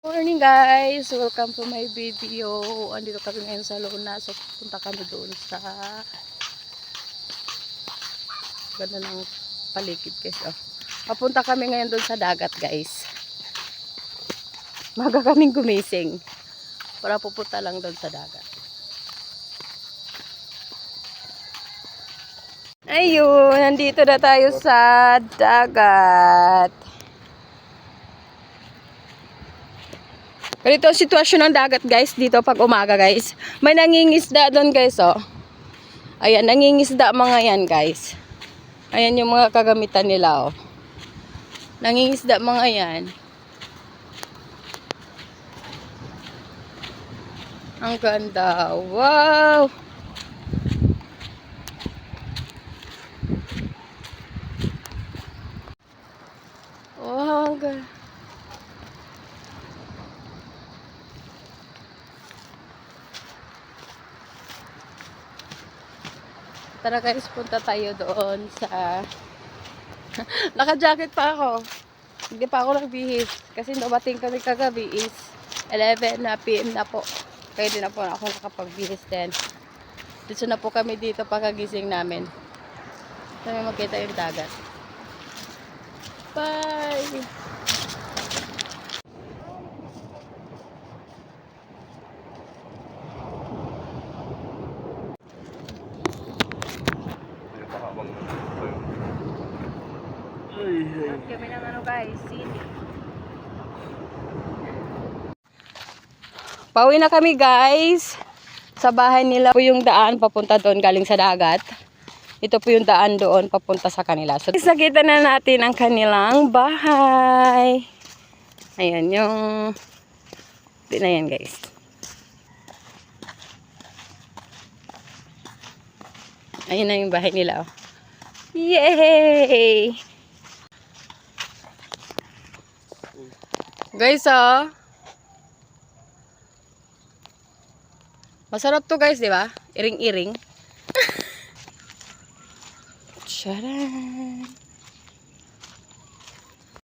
Morning guys! Welcome to my video. Andito kami ngayon sa Luna. So punta kami doon sa ganda ng paligid guys. Papunta kami ngayon doon sa dagat guys. Maga kaming gumising para pupunta lang doon sa dagat. Ayun, nandito na tayo sa dagat. Ganito ang sitwasyon ng dagat guys dito pag umaga guys. May nangingisda doon guys oh. Ayan, nangingisda mga yan guys. Ayan yung mga kagamitan nila oh. Nangingisda mga yan. Ang ganda. Wow! Wow, ang ganda. Tara guys, punta tayo doon sa naka-jacket pa ako. Hindi pa ako nagbihis kasi dumating kami kagabi is 11 na PM na po. Kaya din na po ako nakapagbihis din. Dito na po kami dito pagkagising namin. Kami makita yung dagat. Bye! Kami ng ano guys, sili. Pauwi na kami guys. Sa bahay nila po yung daan papunta doon galing sa dagat. Ito po yung daan doon papunta sa kanila. So, nakita na natin ang kanilang bahay. Ayan yung na yan guys. Ayan na yung bahay nila. Oh. Yay! Guys, masarap to guys, di ba? Iring-iring. Charan!